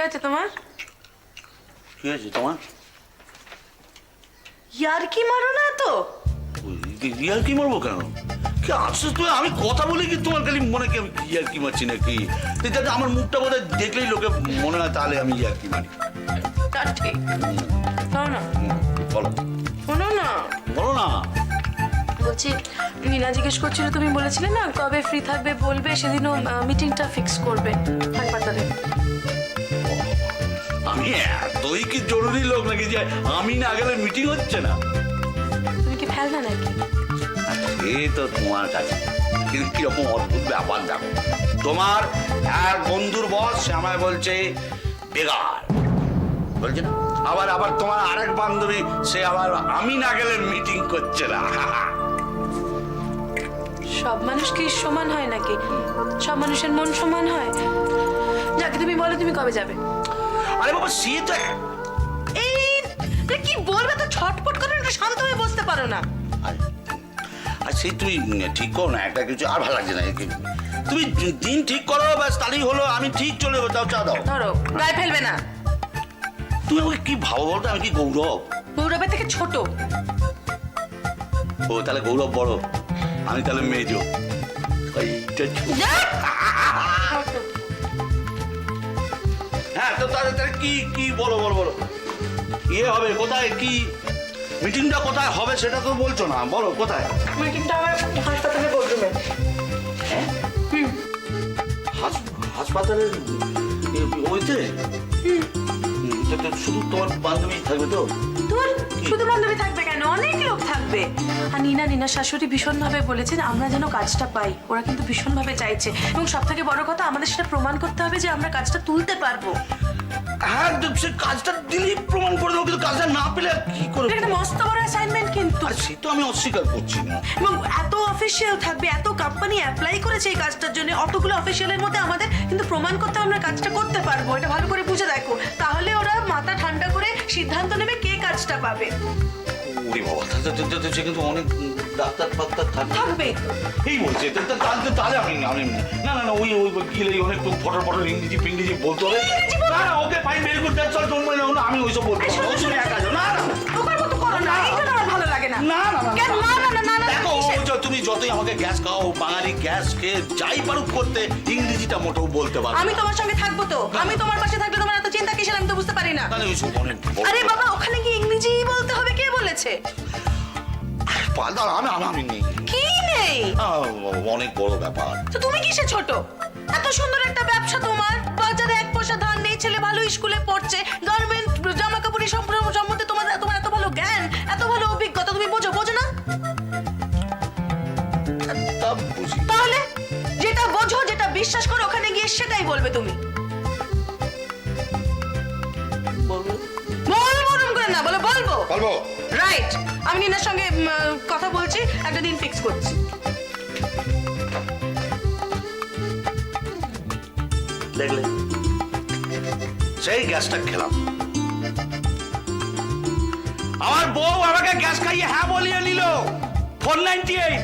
হয়েছে তোমার? কি হয়েছে তোমার? ইয়ার কি মারো না তো? ইয়ার কি মারবো কেন? কি আশ্চর্য তুমি! আমি কথা বলি কি তোমার খালি মনে কি আমি ইয়ার কি মারছি নাকি? যাতে আমার মুখটা বোধহয় দেখলেই লোকে মনে হয় তাহলে আমি ইয়ার কি মারি। তা ঠিক। শোনো না, বলো। শোনো না, বলো না। বলছি নীলা জিজ্ঞেস করছিল, তুমি বলেছিলে না কবে ফ্রি থাকবে বলবে, সেদিনও মিটিংটা ফিক্স করবে হাসপাতালে। আমি এতই কি জরুরি লোক নাকি যে আমি না গেলে মিটিং হচ্ছে না? তুমি কি ফেলনা নাকি? এই তো তোমার কাছে কিন্তু কিরকম অদ্ভুত ব্যাপার দেখো। তোমার এক বন্ধুর বস সে আমায় বলছে বেকার বলছে না, আবার আবার তোমার আরেক বান্ধবী সে আবার আমি না গেলে মিটিং করছে না। সব মানুষ কি সমান হয় নাকি? সব মানুষের মন সমান হয়? যাকে তুমি বলো তুমি কবে যাবে? আরে বাবা সে তো এই কি বলবে তো ছটপট করে না, শান্ত হয়ে বসতে পারো না? আর সেই তুমি ঠিক করো না একটা কিছু, আর ভালো লাগছে না। তুমি দিন ঠিক করো ব্যাস তাহলেই হলো, আমি ঠিক চলে যাবো। দাও চা দাও। ধরো গায়ে ফেলবে না। তুমি আমাকে কি ভাবো বলতো? আমি কি গৌরব? গৌরবের থেকে ছোট। ও তাহলে গৌরব বড়, আমি তাহলে মেজো। এইটা হ্যাঁ তো তাহলে তাহলে কি কি বলো বলো বলো ইয়ে হবে কোথায়? কি মিটিংটা কোথায় হবে সেটা তো বলছো না, বলো কোথায়? মিটিংটা আমার হাসপাতালে বলবে। হাসপাতালের ওইতে? শুধু তোমার বান্ধবী থাকবে তো? তোমার শুধু বান্ধবী থাকবে কেন, অনেক লোক থাকবে। আর নীনা শাশুড়ি ভীষণভাবে বলেছেন আমরা যেন কাজটা পাই, ওরা কিন্তু ভীষণভাবে চাইছে। এবং সব থেকে বড় কথা আমাদের সেটা প্রমাণ করতে হবে যে আমরা কাজটা তুলতে পারবো। হ্যাঁ সে কাজটা দিলেই প্রমাণ করে দেবো, কিন্তু কাজটা না পেলে কি করে? এটা একটা মস্ত বড় অ্যাসাইনমেন্ট কিন্তু। আর সে তো আমি অস্বীকার করছি না। এবং এত অফিসিয়াল থাকবে, এত কোম্পানি অ্যাপ্লাই করেছে এই কাজটার জন্য, অতগুলো অফিসিয়ালের মধ্যে আমাদের কিন্তু প্রমাণ করতে আমরা কাজটা করতে পারবো। এটা ভালো করে বুঝে দেখো, তাহলে ওরা মাথা ঠান্ডা করে সিদ্ধান্ত নেবে কে কাজটা পাবে। ওরে বাবা, সে কিন্তু অনেক ডাক্তার ফাক্তার থাকবে। এই বলছে তাহলে আমি না না না ওই ওই গেলে অনেক ফটো ফটো ইংরেজি ফিংরেজি বলতে হবে। না না ওকে ফাইন বের করতে চল তোমরা না, আমি ওইসব বলতে পারবো না। তুমি একা যাও। না না ওকার মতো করো না, এটা আমার ভালো লাগে না। না না না কেন? না না না না না দেখো তুমি যতই আমাকে গ্যাস খাও, বাঙালি গ্যাস খেয়ে যাই পারুক করতে, ইংরেজিটা মোটেও বলতে পারবো। আমি তোমার সঙ্গে থাকবো তো, আমি তোমার পাশে থাকলে তোমার এত চিন্তা কিসের আমি তো বুঝতে পারি না। তাহলে ওইসব অনেক আরে বাবা ওখানে কি ইংরেজি বলতে হবে কে বলেছে? আমি নেই। কি নেই? অনেক বড় ব্যাপার। তো তুমি কিসে ছোট? এত সুন্দর একটা ব্যবসা তোমার, বাজারে এক পয়সা ধান নেই, ছেলে ভালো স্কুলে পড়ছে, গার্মেন্ট জামা কাপড় সম্বন্ধে তোমার এত ভালো জ্ঞান, এত ভালো অভিজ্ঞতা, তুমি বোঝো না? তাহলে যেটা বোঝো, যেটা বিশ্বাস করো, ওখানে গিয়ে সেটাই বলবে তুমি। বলবো করে না, বলবো। রাইট, আমি নীনার সঙ্গে কথা বলছি, একটা দিন ফিক্স করছি। দেখলে সেই গ্যাসটা খেলাম, আমার বউ আমাকে গ্যাস খাইয়ে হ্যাঁ বলিয়ে নিল। 498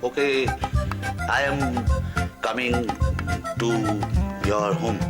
okay, I am coming to your home.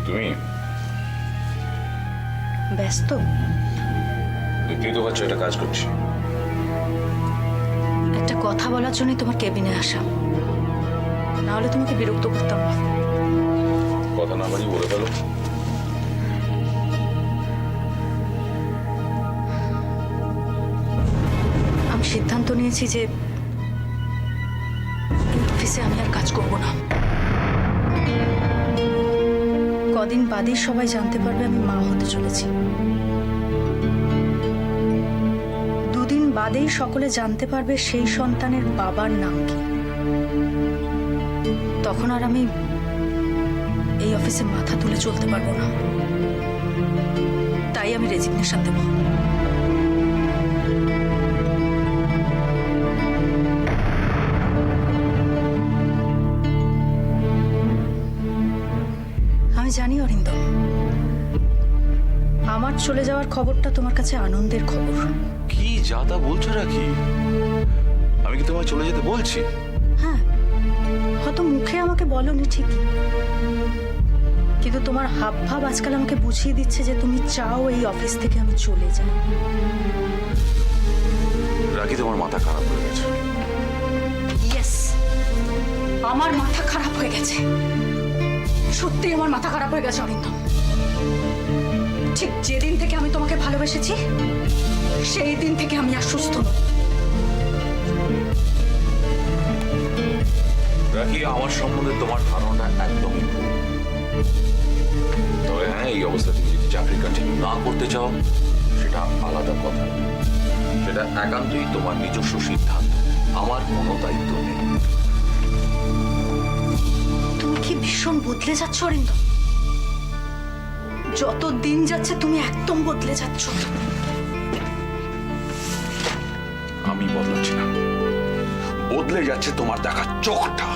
তুমি ব্যস্ত? দেখতেই তো পাচ্ছ এটা কাজ করছি। একটা কথা বলার জন্য তোমার কেবিনে আসা, না হলে তোমাকে বিরক্ত করতাম না। কথা না বাড়ি বলে ফেলো। আমি সিদ্ধান্ত নিয়েছি যে অফিসে আমি আর কাজ করব না। কদিন বাদেই সবাই জানতে পারবে আমি মা হতে চলেছি। দুদিন বাদেই সকলে জানতে পারবে সেই সন্তানের বাবার নাম কি। তখন আর আমি এই অফিসে মাথা তুলে চলতে পারবো না। তাই আমি রেজিগনেশন দেব। আমি জানি অরিন্দম, আমার চলে যাওয়ার খবরটা তোমার কাছে আনন্দের খবর। কি যা তা বলছো রাখি? আমি কি তোমায় চলে যেতে বলছি? হ্যাঁ, হয়তো মুখে আমাকে বলনি ঠিকই, কিন্তু তোমার হাবভাব আজকাল আমাকে বুঝিয়ে দিচ্ছে যে তুমি চাও এই অফিস থেকে আমি চলে যাই। রাখি, তোমার মাথা খারাপ হয়ে গেছে। ইয়েস, আমার মাথা খারাপ হয়ে গেছে। সত্যি আমার মাথা খারাপ হয়ে গেছে অরিন্দম। ঠিক যেদিন থেকে আমি তোমাকে ভালোবেসেছি সেই দিন থেকে আমি আর সুস্থ নই। রাখি, আমার সম্বন্ধে তোমার ধারণা একদমই ভুল। তবে হ্যাঁ, এই অবস্থা তুমি যদি চাকরি কন্টিনিউ না করতে চাও সেটা আলাদা কথা। সেটা একান্তই তোমার নিজস্ব সিদ্ধান্ত, আমার কোনো দায়িত্ব নেই। তুমি কি ভীষণ বদলে যাচ্ছ অরিন্দম? যত দিন যাচ্ছে তুমি একদম বদলে যাচ্ছ। আমি বদলাচ্ছি না, বদলে যাচ্ছে তোমার দেখা চোখটা।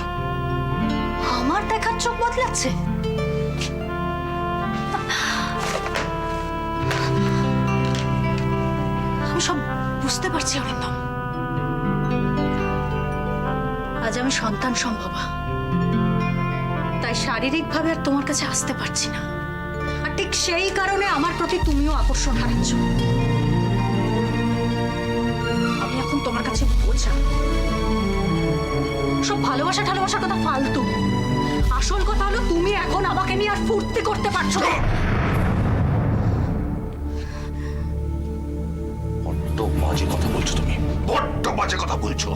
আমার দেখার চোখ বদলাচ্ছে? আমি সব বুঝতে পারছি অরিন্দম। আজ আমি সন্তান সম্ভবা, তাই শারীরিকভাবে আর তোমার কাছে আসতে পারছি না। আর ঠিক সেই কারণে আমার প্রতি তুমিও আকর্ষণ হারাচ্ছ। আমি এখন তোমার কাছে বোঝা। সব ভালোবাসা ঠালোবাসার কথা ফালতু। আসল কথা হলো তুমি এখন আমাকে নিয়ে আর ফুর্তি করতে পারছো না। বড্ড বাজে কথা বলছো তুমি, বড্ড বাজে কথা বলছো।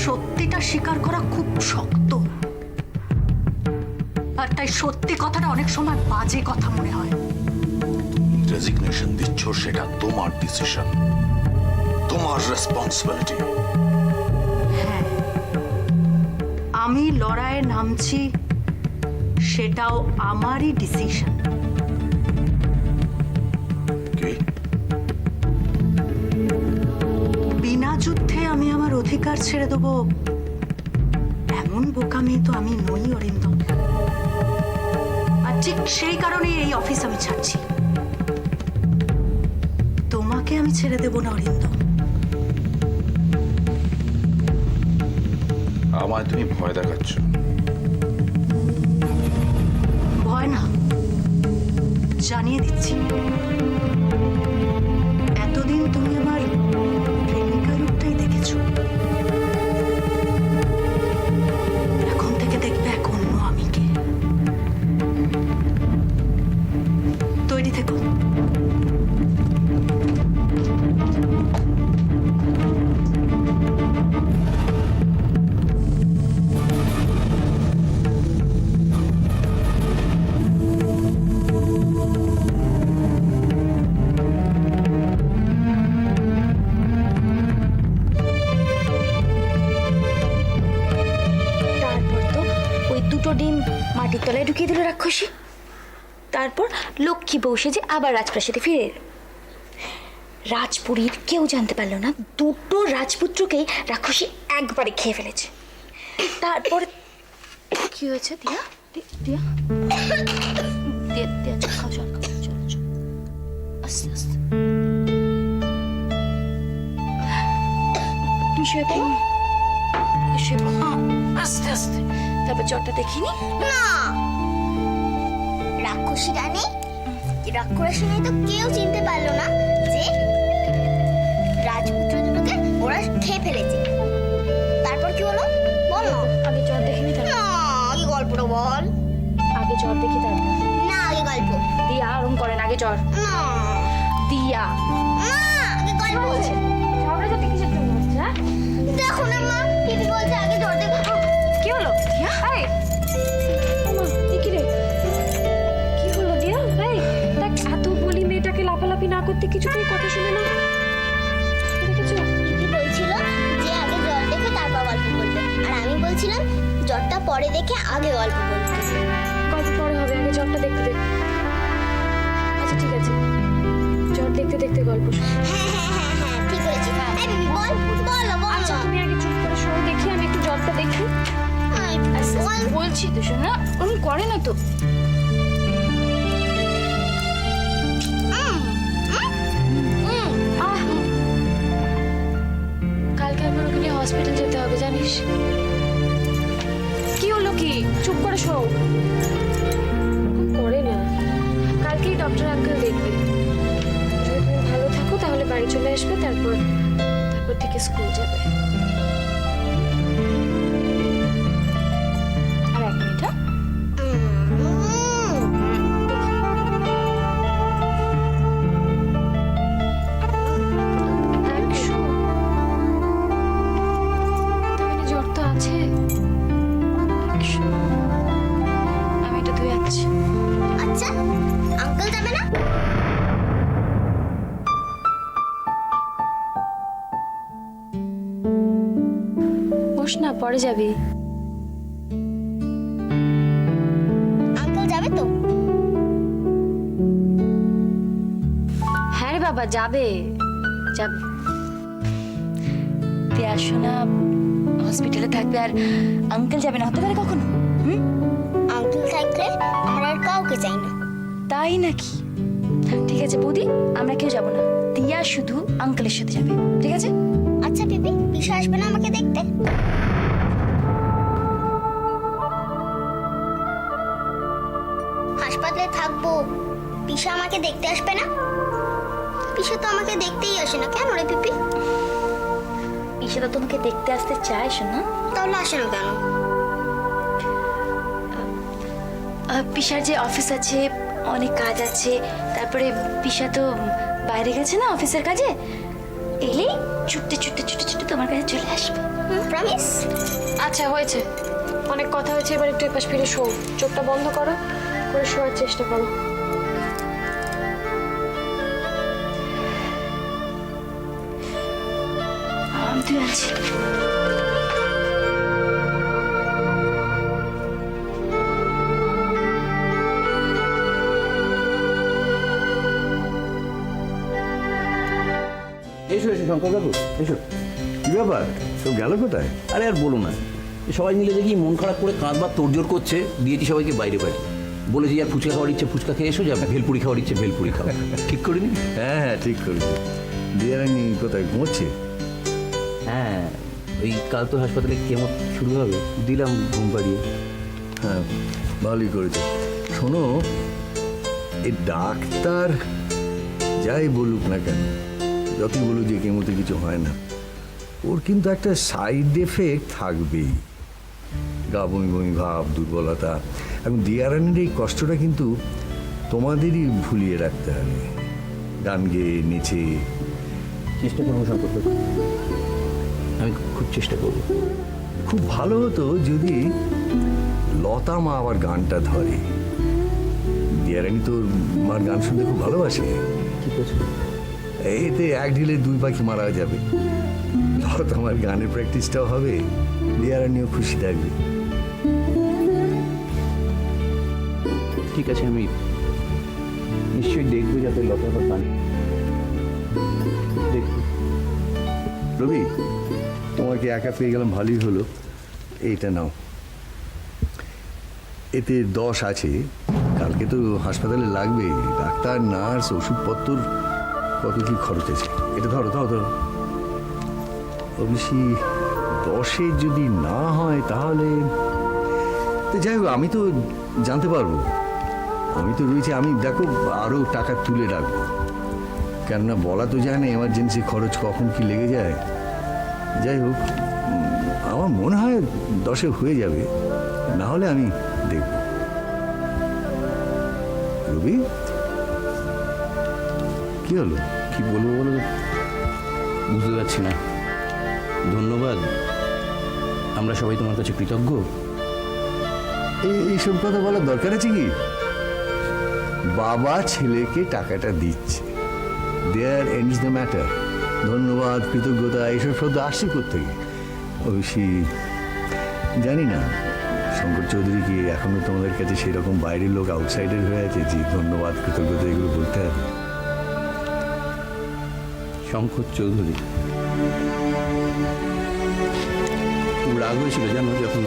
সত্যিটা স্বীকার করা খুব শক্ত, আর তাই সত্যি কথাটা অনেক সময় বাজে কথা মনে হয়। রেজিগনেশন দিচ্ছ, সেটা তোমার ডিসিশন, তোমার রেসপন্সিবিলিটি। হ্যাঁ, আমি লড়াইয়ে নামছি সেটাও আমারই ডিসিশন। কি? বিনা যুদ্ধে আমি আমার অধিকার ছেড়ে দেবো এমন বোকামি তো আমি নই অরিন্দম। আর ঠিক সেই কারণে এই অফিস আমি ছাড়ছি। তোমাকে আমি ছেড়ে দেব না অরিন্দম। আমায় তুমি ভয় দেখাচ্ছ। ভয় না, জানিয়ে দিচ্ছি, এতদিন তুমি আমার প্রেমিকা রূপটাই দেখেছো। এখন থেকে দেখবে এক অন্য আমিকে। তৈরি থেকো। তারপর তো ওই দুটো ডিম মাটির তলায় ঢুকিয়ে দিল রাক্ষসী। তারপর লক্ষ্মী বউ সেজে আবার রাজপ্রাসাদে ফিরে এলো। রাজপুরীর কেউ জানতে পারলো না দুটো রাজপুত্রকেই রাক্ষসী একবারে খেয়ে ফেলেছে। তারপর কি হয়েছে দিয়া? দিয়া দিয়া দিয়া চল খাও, চল খাও, চল চল আস্তে আস্তে। তুমি শুয়ে পড়ো, শুয়ে পড়ো আস্তে আস্তে। তারপর জ্বরটা দেখিনি না, রাক্ষসী রানী রাক্ষসী তো কেউ চিনতে পারলো না যে রাজপুত্র দুটোকে ওরা খেয়ে ফেলেছে। তারপর কি হলো বল না। আগে জ্বর দেখিনি, না, আগে গল্পটা বল। আগে জ্বর দেখি তারপর। না, আগে গল্প। দিয়া আরম করেন, আগে জ্বর। না দিয়া না, আগে গল্প। ঝগড়া যাতে কিসের জন্য হচ্ছে? হ্যাঁ, দেখো না মা, দিদি বলছে আগে জ্বর দেখো। কি হলো? দিয়া এই পিপি না করতে কিছুতেই কথা শুনে না। দেখেছো? পিপি বলছিল যে আগে জ্বর দেখে তারপর গল্প বলবে, আর আমি বলছিলাম জ্বরটা পরে দেখে আগে গল্প বলবে। গল্প পরে হবে, আগে জ্বরটা দেখতে দে। আচ্ছা ঠিক আছে, জ্বর দেখতে দেখতে গল্প শোনো। হ্যাঁ ঠিক বলেছি। এই পিপি বল, বলো আচ্ছা বলো। তুমি আগে চুপ করে শোনো, দেখি আমি একটু জ্বরটা দেখি। বল। বলছি তো শোনা, ওরকম করে না তো। আহ! কালকে আমার ওকে নিয়ে হসপিটাল যেতে হবে জানিস। কি হলো কি? চুপ করে শো। করে না, কালকেই ডক্টর আঙ্কেল দেখবে। যদি তুমি ভালো থাকো তাহলে বাড়ি চলে আসবে, তারপর থেকে স্কুল যাবে। আর এক মিনিট, হ্যাঁ? একশো। তার মানে জ্বর তো আছে। একশো। আমি এটা ধুয়ে আছি। আচ্ছা আঙ্কেল যাবে না? বস না, পরে যাবি। আঙ্কেল যাবে তো? হ্যাঁ রে বাবা, যাবে যাবে। তিয়া সোনা হসপিটালে থাকবে আর আঙ্কেল যাবে না, হতে পারে কখনো? আঙ্কেল থাকলে আমরা আর কাউকে চাই না। তাই নাকি? ঠিক আছে বৌদি, আমরা কেউ যাব না, তিয়া শুধু আঙ্কেলের সাথে যাবে, ঠিক আছে? আচ্ছা পিপি, পিসা আসবে না আমাকে দেখতে? হাসপাতালে থাকবো, পিসা আমাকে দেখতে আসবে না? পিসা তো আমাকে দেখতেই আসে না, কেন রে পিপি? ঈশা তো তোমাকে দেখতে আসতে চায় শোনা। তাহলে আসে না কেন? পিসার যে অফিস আছে, অনেক কাজ আছে, তারপরে পিসা তো বাইরে গেছে না অফিসের কাজে, এলেই ছুটতে ছুটতে ছুটে ছুটে তোমার কাছে চলে আসবে। প্রমিস? আচ্ছা হয়েছে, অনেক কথা হয়েছে, এবার একটু এপাশ ফিরে শো, চোখটা বন্ধ করো, করে শোয়ার চেষ্টা করো। আমি তুই আছি। এসো এসো শঙ্কর বাবু, এসো। কি ব্যাপার, সব গেল কোথায়? আরে আর বলো না, সবাই মিলে দেখি মন খারাপ করে কাঁদবার তোড়জোড় করছে। দিয়েছি সবাইকে বাইরে বাইরে, বলেছি আর ফুচকা খাওয়ার ইচ্ছে ফুচকা খেয়ে এসো, যাবে ভেলপুরি খাওয়ার ইচ্ছে ভেলপুরি খাও। ঠিক করিনি? হ্যাঁ হ্যাঁ ঠিক করেছি। দিয়ারানি কোথায় ঘুমোচ্ছে? হ্যাঁ, ওই কাল তো হাসপাতালে কেমো শুরু হবে, দিলাম ঘুম পাড়িয়ে। হ্যাঁ ভালোই করেছে। শোনো, এই ডাক্তার যাই বলুক না কেন, যতই বলুক যে কেমোতে কিছু হয় না, ওর কিন্তু একটা সাইড এফেক্ট থাকবেই। গা বমি বমি ভাব, দুর্বলতা। এখন দিয়ারানির এই কষ্টটা কিন্তু তোমাদেরই ভুলিয়ে রাখতে হবে। গান গেয়ে নেচে। চেষ্টা করবো শঙ্কর বাবু, আমি খুব চেষ্টা করবো। খুব ভালো হতো যদি লতা মা আবার গানটা ধরে। দিয়ারানি তো মার গান শুনতে খুব ভালোবাসে। ঠিক আছে, এতে এক ঢিলে দুই পাখি মারা যাবে। লতা আমার গানের প্র্যাকটিসটাও হবে, দিয়ারানিও খুশি থাকবে। ঠিক আছে, আমি নিশ্চয়ই দেখবো যাতে লতা বা গান দেখবো। রবি, তোমাকে একা পেয়ে গেলাম, ভালোই হলো। এইটা নাও, এতে 10 আছে। কালকে তো হাসপাতালে লাগবে, ডাক্তার নার্স ওষুধপত্র কত কি খরচ আছে। এটা ধরো ধরো ধরো। অবশ্যই 10-এ যদি না হয় তাহলে তো যাই হোক, আমি তো জানতে পারবো। আমি তো রয়েছি, আমি দেখো আরও টাকা তুলে রাখবো। কেননা বলা তো যায় না এমার্জেন্সি খরচ কখন কি লেগে যায়। যাই হোক, আমার মনে হয় 10-এ হয়ে যাবে, না হলে আমি দেখব। রবি, কি হলো? কি বলবো বলো তো? বুঝতে পারছি না। ধন্যবাদ, আমরা সবাই তোমার কাছে কৃতজ্ঞ। এইসব কথা বলার দরকার আছে কি? বাবা ছেলেকে টাকাটা দিচ্ছে, দেয়ার এন্ডস দ্য ম্যাটার। ধন্যবাদ, কৃতজ্ঞতা এইসব শব্দ আসছে কোত্থেকে? ঐশী, জানি না শঙ্কর চৌধুরী কি এখনো তোমাদের কাছে সেরকম বাইরের লোক, আউটসাইডার হয়ে আছে যে ধন্যবাদ কৃতজ্ঞতা এগুলো বলতে হবে? শঙ্কর চৌধুরী খুব রাগ হয়েছিল জানো, যখন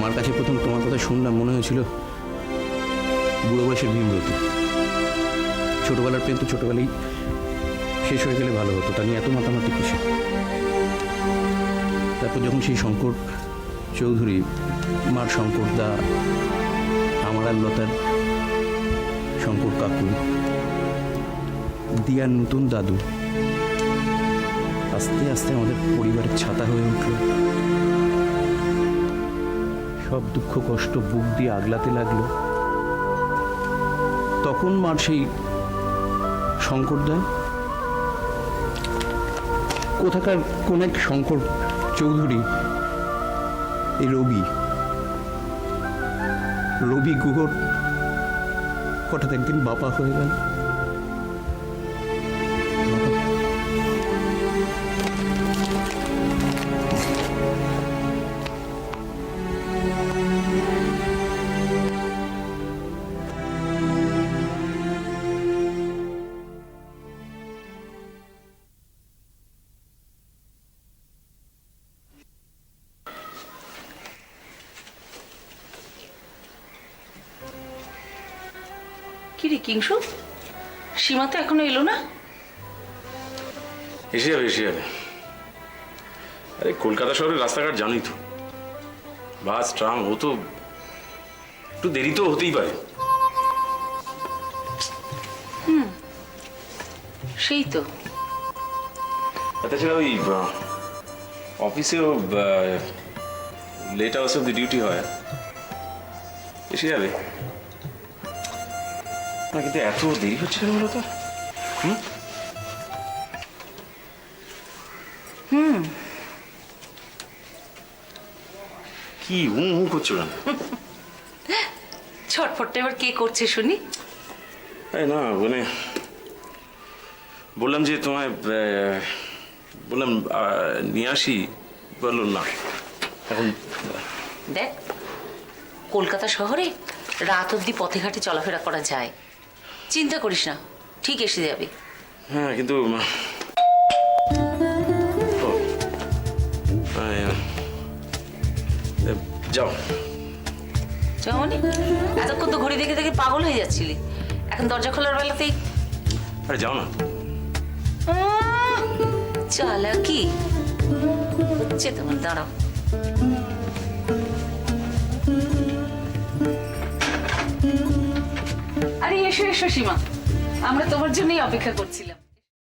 মার কাছে প্রথম তোমার কথা শুনলাম মনে হয়েছিল বুড়ো বয়সের ভীমরতি। ছোটবেলার প্রেম তো ছোটবেলায় শেষ হয়ে গেলে ভালো হতো, তা নিয়ে এত মাতামাতি কিসে? তারপর যখন সেই শঙ্কর চৌধুরী, মার শঙ্কর দা, আমার আর লতার শঙ্কর কাকু, দিয়ার নতুন দাদু আস্তে আস্তে আমাদের পরিবারের ছাতা হয়ে উঠল। সব দুঃখ কষ্ট বুক দিয়ে আগলাতে লাগলো। তখন মার সেই শঙ্করদা, কোথাকার কোন এক শঙ্কর চৌধুরী, এই রবি গুহর হঠাৎ একদিন বাবা হয়ে গেল। কি রে কিংসু, সীমা তো এখনো এলো না? এসে যাবে। আরে কলকাতা শহরের রাস্তাঘাট জানোই তো, বাস ট্রাম, ও তো একটু দেরি তো হতেই পারে। সেই তো। তাছাড়া ওই অফিসেও late hours of the duty হয়, এসে যাবে না। কিন্তু এত দেরি হচ্ছে কেন বলো তো? কি করছো কেন? ছটফটটা এবার কে করছে শুনি? না মানে বললাম যে তোমায় বললাম নিয়ে আসি, বললো না এখন। দেখ, কলকাতা শহরে রাত অবধি পথে ঘাটে চলাফেরা করা যায়, চিন্তা করিস না, ঠিক এসে যাবে। হ্যাঁ কিন্তু যাও যেমনই এতক্ষণ তো ঘড়ি দেখে দেখে পাগল হয়ে যাচ্ছিলি, এখন দরজা খোলার বেলাতেই আরে যাও না। চালাকি হচ্ছে তোমার, দাঁড়াও। আরে এসো এসো সীমা, আমরা তোমার জন্যই অপেক্ষা করছিলাম।